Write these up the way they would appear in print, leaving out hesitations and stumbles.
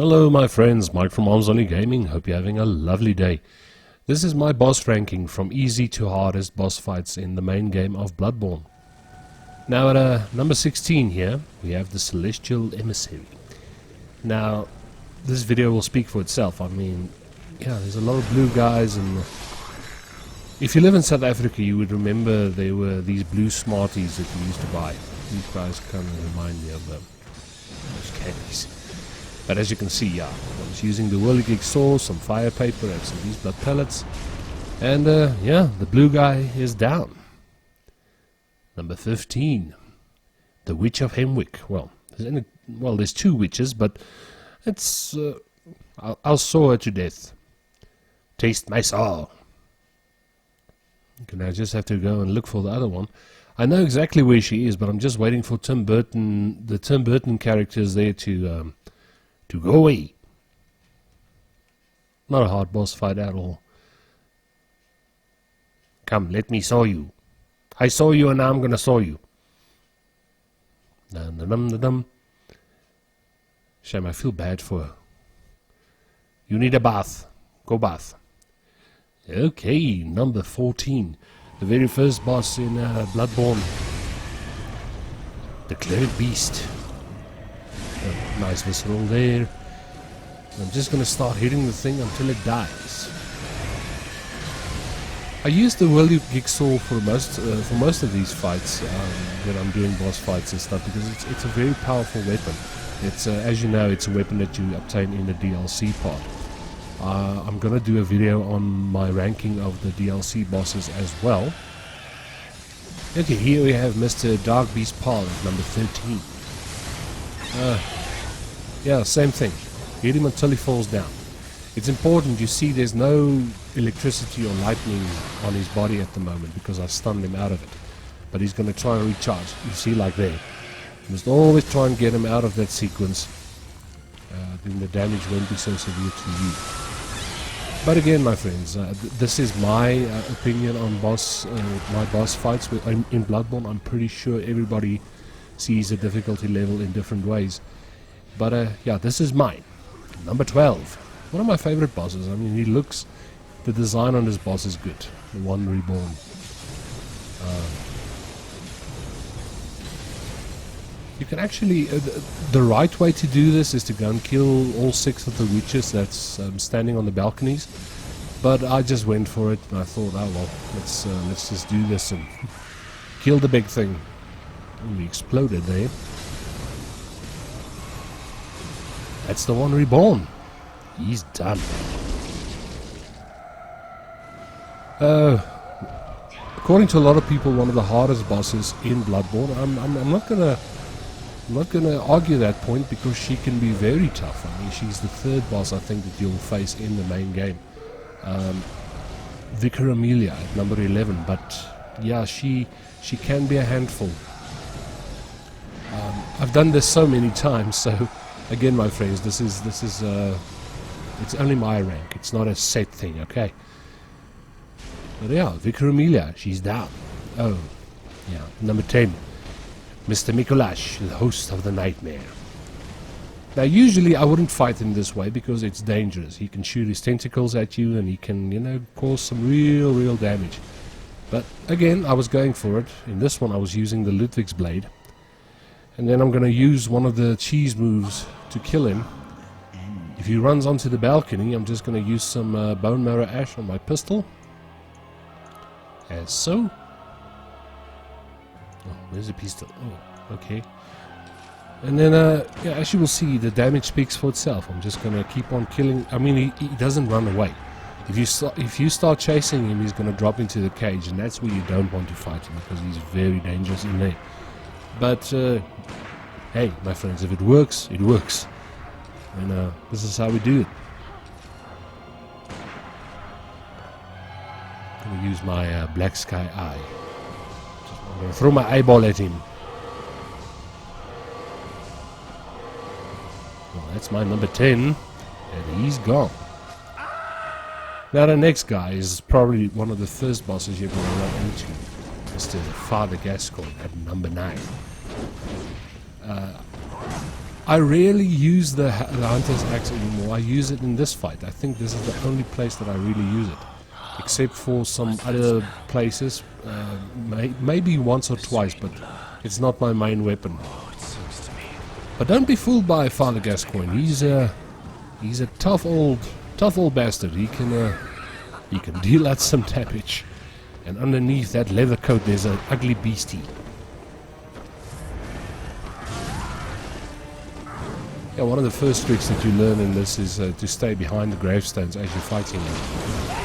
Hello my friends, Mike from Arms Only Gaming. Hope you're having a lovely day. This is my boss ranking from easy to hardest boss fights in the main game of Bloodborne. Now at number 16 here, we have the Celestial Emissary. Now, this video will speak for itself. I mean, yeah, there's a lot of blue guys, and if you live in South Africa you would remember there were these blue Smarties that you used to buy. These guys kind of remind me of those candies. But as you can see, yeah, I was using the whirligig saw, some fire paper and some of these blood pellets. And yeah, the blue guy is down. Number 15, the Witch of Hemwick. Well, there's two witches, but it's I'll saw her to death. Taste my saw. Okay, now I just have to go and look for the other one. I know exactly where she is, but I'm just waiting for Tim Burton, the Tim Burton characters there to go away. Not a hard boss fight at all. Come, let me saw you. I saw you and now I'm gonna saw you. Dum dum dum dum. Shame, I feel bad for her. You need a bath. Go bath. Okay, number 14. The very first boss in Bloodborne. The Cleric Beast. Nice visceral there. I'm just going to start hitting the thing until it dies. I use the whirligig saw for most of these fights when I'm doing boss fights and stuff, because it's a very powerful weapon. It's as you know, it's a weapon that you obtain in the DLC part. I'm going to do a video on my ranking of the DLC bosses as well. Okay, here we have Mr. Dark Beast Paul at number 13. Yeah, same thing. Hit him until he falls down. It's important, you see there's no electricity or lightning on his body at the moment because I stunned him out of it. But he's going to try and recharge. You see, like there. You must always try and get him out of that sequence. Then the damage won't be so severe to you. But again, my friends, this is my opinion on my boss fights in Bloodborne. I'm pretty sure everybody sees the difficulty level in different ways. But yeah, this is mine. Number 12. One of my favorite bosses. I mean, the design on this boss is good. The one Reborn. You can actually, the right way to do this is to go and kill all 6 of the witches that's standing on the balconies. But I just went for it and I thought, oh well, let's just do this and kill the big thing. And we exploded there. That's the one Reborn. He's done. According to a lot of people, one of the hardest bosses in Bloodborne. I'm not gonna argue that point, because she can be very tough. I mean, she's the third boss I think that you'll face in the main game. Vicar Amelia at number 11. But yeah, she can be a handful. I've done this so many times, so again, my friends, this is it's only my rank. It's not a set thing, okay? But yeah, Vicar Amelia, she's down. Oh, yeah, number 10, Mr. Mikulash, the host of the nightmare. Now, usually I wouldn't fight him this way because it's dangerous. He can shoot his tentacles at you and he can, you know, cause some real damage. But again, I was going for it. In this one, I was using the Ludwig's blade. And then I'm going to use one of the cheese moves to kill him. If he runs onto the balcony, I'm just going to use some bone marrow ash on my pistol. As so. Oh, where's the pistol? Oh, okay. And then, yeah, as you will see, the damage speaks for itself. I'm just going to keep on killing. I mean, he doesn't run away. If you start chasing him, he's going to drop into the cage, and that's where you don't want to fight him, because he's very dangerous in there. But, hey, my friends, if it works, it works. And this is how we do it. I'm going to use my Black Sky Eye. I'm going to throw my eyeball at him. Well, that's my number 10. And he's gone. Now the next guy is probably one of the first bosses you're going to run into. Mr. Father Gascoigne at number 9. I rarely use the Hunter's Axe anymore. I use it in this fight. I think this is the only place that I really use it. Except for some other places. Maybe once or twice, but it's not my main weapon. But don't be fooled by Father Gascoigne. He's a tough old bastard. He can deal out some damage. And underneath that leather coat there's an ugly beastie. Yeah, one of the first tricks that you learn in this is to stay behind the gravestones as you're fighting them.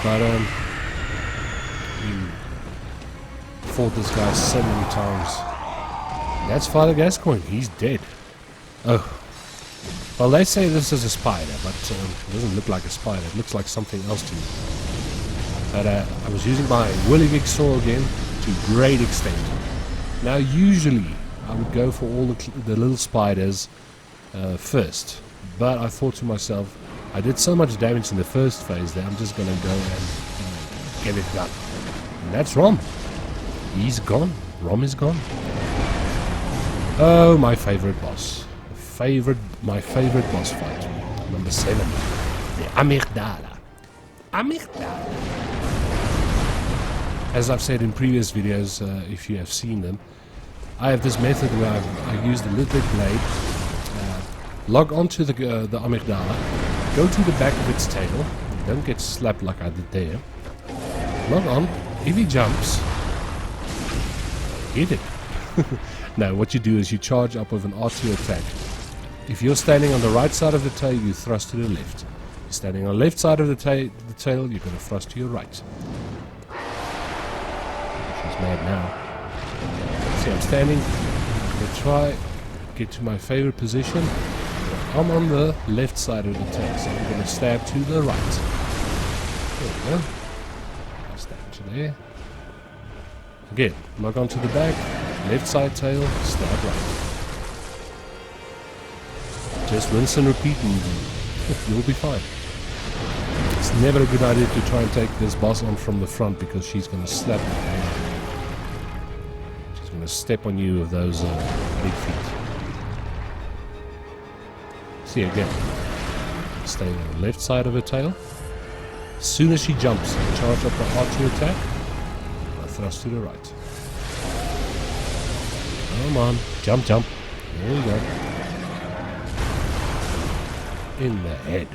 But we fought this guy so many times. And that's Father Gascoigne. He's dead. Oh. Well, they say this is a spider, but it doesn't look like a spider. It looks like something else to me. But I was using my Whirligig saw again to great extent. Now, usually I would go for all the little spiders first, but I thought to myself, I did so much damage in the first phase that I'm just gonna go and get it done. And that's Rom. He's gone. Rom is gone. Oh, my favorite boss. My favorite boss fight. Number 7. The Amigdala. Amigdala. As I've said in previous videos, if you have seen them, I have this method where I use the little blade, log onto the Amigdala, go to the back of its tail, don't get slapped like I did there, log on, if he jumps, hit it. Now what you do is you charge up with an R2 attack. If you're standing on the right side of the tail, you thrust to the left. You're standing on the left side of the tail, you're going to thrust to your right. She's mad now. See, I'm standing. I'm going to try get to my favorite position. I'm on the left side of the tail, so I'm going to stab to the right. There we go. I'll stab to there. Again, log onto the back, left side tail, stab right. Just rinse and repeat and you'll be fine. It's never a good idea to try and take this boss on from the front because she's going to slap you. She's going to step on you with those big feet. See again. Stay on the left side of her tail. As soon as she jumps, charge up the R2 attack. I thrust to the right. Come on. Jump, jump. There you go. In the head.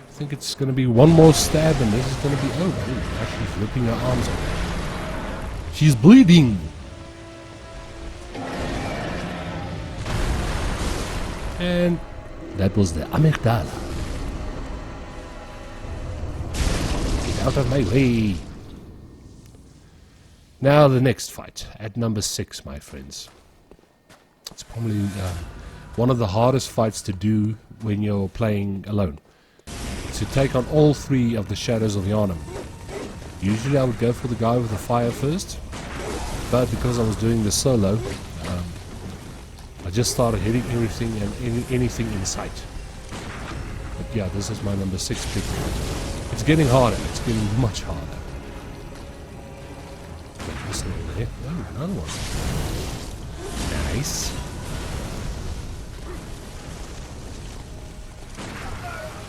I think it's going to be one more stab and this is going to be over. Oh, she's ripping her arms off. She's bleeding. And that was the Amigdala. Get out of my way. Now the next fight at number 6, my friends. It's probably one of the hardest fights to do when you're playing alone. To take on all 3 of the shadows of Yharnam. Usually I would go for the guy with the fire first, but because I was doing this solo, I just started hitting everything and anything in sight. But yeah, this is my number 6 pick. It's getting harder. It's getting much harder. This over there. Oh, another one. Nice.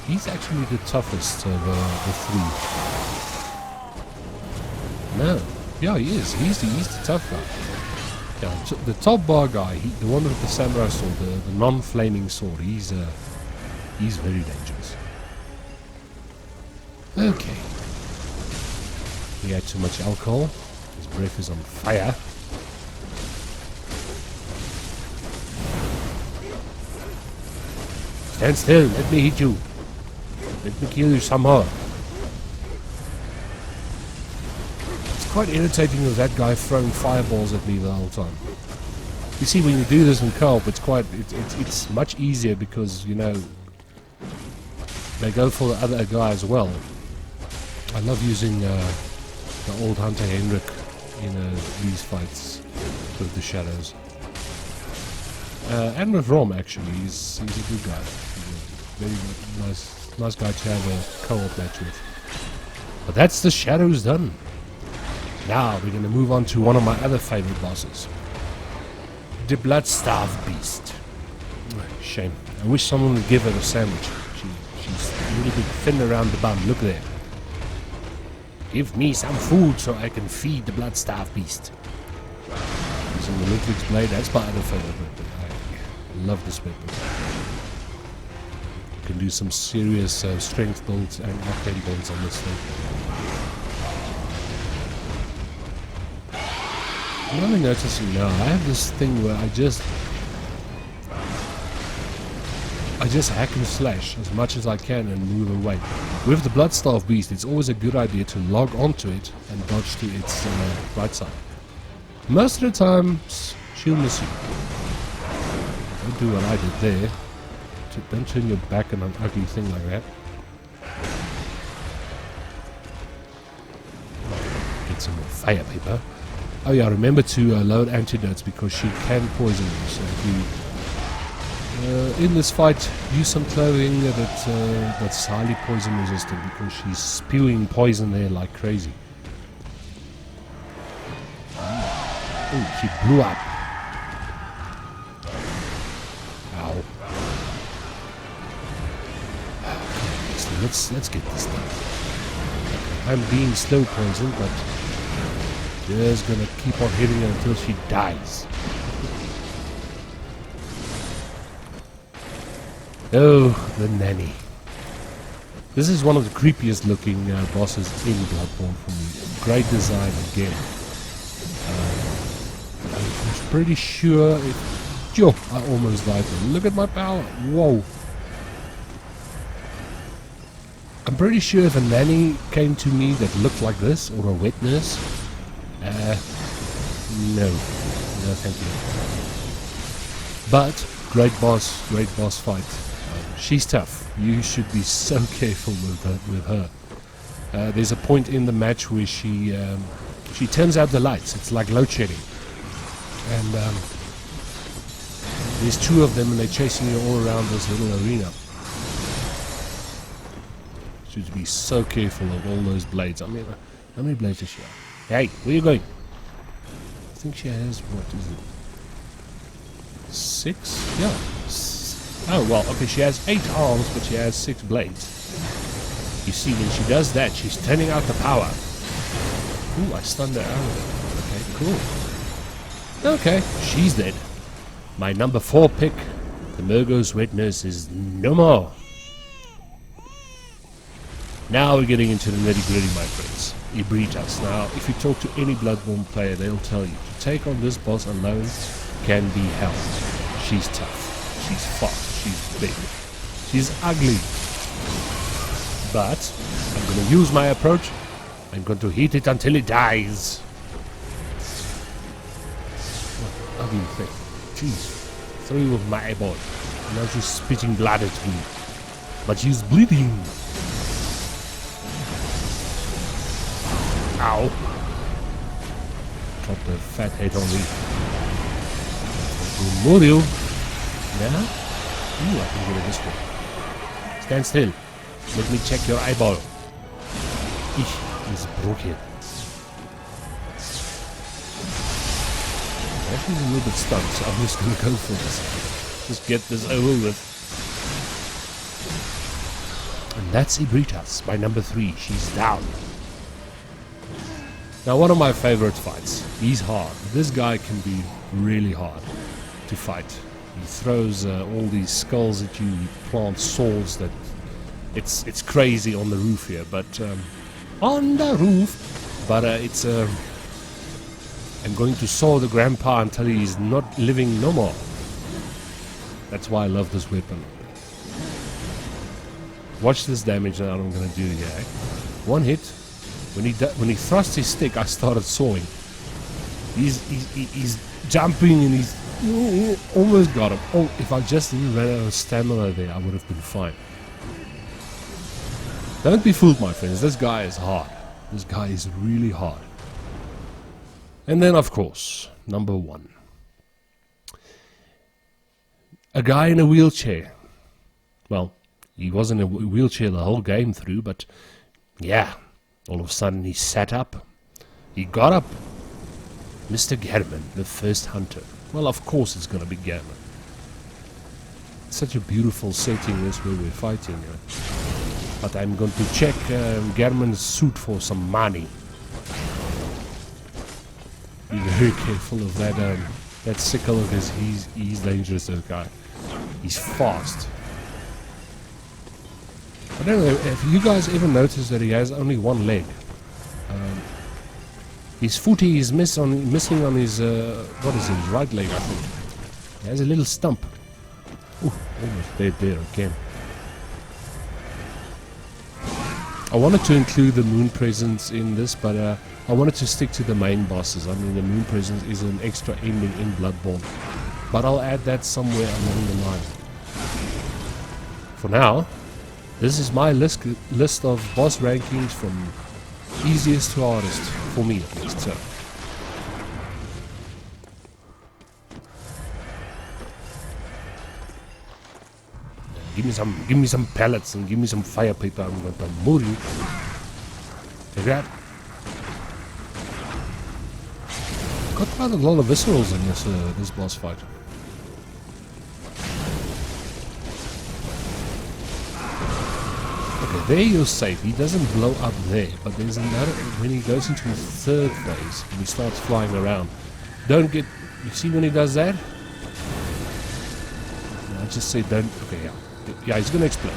He's actually the toughest of the 3. No. Yeah, he is. He's the tough guy. Yeah, the top bar guy, the one with the samurai sword, the non-flaming sword, he's very dangerous. Okay. He had too much alcohol. His breath is on fire. Stand still. Let me hit you. Let me kill you somehow. It's quite irritating with that guy throwing fireballs at me the whole time. You see, when you do this in co-op, it's much easier because, you know, they go for the other guy as well. I love using the old hunter Hemwick in these fights with the shadows. And with Rom, actually, he's a good guy. He's a very nice guy to have a co-op match with. But that's the shadows done. Now we're going to move on to one of my other favorite bosses. The Bloodstaff beast. Shame. I wish someone would give her a sandwich. She's a little bit thin around the bum. Look there. Give me some food so I can feed the Bloodstaff beast. Using the Ludwig's blade, that's part of the favorite weapon. I love this weapon. You can do some serious strength builds and arcane builds on this thing. I'm only noticing now, I have this thing where I just hack and slash as much as I can and move away. With the Bloodstaff beast, it's always a good idea to log onto it and dodge to its right side. Most of the time, she'll miss you. Don't do what I did there. Don't turn your back on an ugly thing like that. Get some more fire paper. Oh yeah, remember to load antidotes because she can poison you. So if you, in this fight, use some clothing that's highly poison resistant because she's spewing poison there like crazy. Oh, she blew up. Ow. Let's get this done. Okay, I'm being slow poisoned, but just gonna keep on hitting her until she dies. Oh, the Nanny. This is one of the creepiest looking bosses in Bloodborne for me. Great design again. I'm pretty sure if... Yo, I almost died there. Look at my power. Whoa. I'm pretty sure if a Nanny came to me that looked like this, or a wet nurse, no, thank you. But great boss fight. She's tough. You should be so careful with her. There's a point in the match where she turns out the lights. It's like load shedding, and there's two of them, and they're chasing you all around this little arena. Should be so careful of all those blades. I mean, how many blades does she have? Hey, where are you going? I think she has, what is it? 6? Yeah. Oh, well, okay, she has 8 arms, but she has 6 blades. You see, when she does that, she's turning out the power. Ooh, I stunned her out of it. Okay, cool. Okay, she's dead. My number 4 pick, the Murgo's Wet Nurse, is no more. Now we're getting into the nitty-gritty, my friends. Ibritas. Now, if you talk to any Bloodborne player, they'll tell you to take on this boss alone can be hell. She's tough. She's fast. She's big. She's ugly. But I'm going to use my approach. I'm going to hit it until it dies. What ugly thing. Jeez. Through with my eyeball. Now she's spitting blood at me. But she's bleeding. Ow. Drop the fat head on me. Muriel. Yeah? Ooh, I can get it this way. Stand still. Let me check your eyeball. It's broken. She's a little bit stunned, so I'm just gonna go for this. Just get this over with. And that's Ibritas, my number 3. She's down. Now, one of my favorite fights. He's hard. This guy can be really hard to fight. He throws all these skulls at you. He plants swords that... It's crazy on the roof here, but... on the roof! But it's... I'm going to saw the grandpa until he's not living no more. That's why I love this weapon. Watch this damage that I'm going to do here. One hit. When he thrust his stick, I started sawing. He's jumping and he's almost got him. Oh, if I just didn't run out of stamina there, I would have been fine. Don't be fooled, my friends. This guy is hard. This guy is really hard. And then, of course, number 1. A guy in a wheelchair. Well, he was in a wheelchair the whole game through, but yeah. All of a sudden he sat up. He got up. Mr. German, the first hunter. Well, of course it's going to be German. such a beautiful setting is where we're fighting. But I'm going to check German's suit for some money. Be very careful of that. That sickle, because he's dangerous, this guy. He's fast. I don't know if you guys ever noticed that he has only one leg. His footy is missing on his, what is it, his right leg, I think. He has a little stump. Ooh, almost dead there again. I wanted to include the moon presence in this, but I wanted to stick to the main bosses. I mean, the moon presence is an extra ending in Bloodborne. But I'll add that somewhere along the line. For now, this is my list of boss rankings from easiest to hardest, for me at least. So. Give me some pellets and give me some fire paper. I'm going to move you. Take that. Got quite a lot of viscerals in this boss fight. Okay, there you're safe. He doesn't blow up there, but there's another. When he goes into the third phase, and he starts flying around. Don't get. You see when he does that? I just say don't. Okay, yeah. Yeah, he's gonna explode.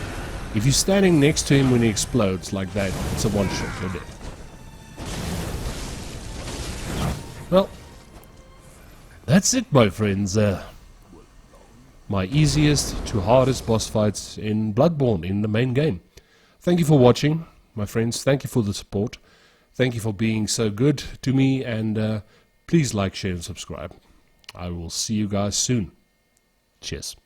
If you're standing next to him when he explodes like that, it's a one-shot, you're dead. Well, that's it, my friends. My easiest to hardest boss fights in Bloodborne, in the main game. Thank you for watching, my friends. Thank you for the support. Thank you for being so good to me, and please like, share, and subscribe. I will see you guys soon. Cheers.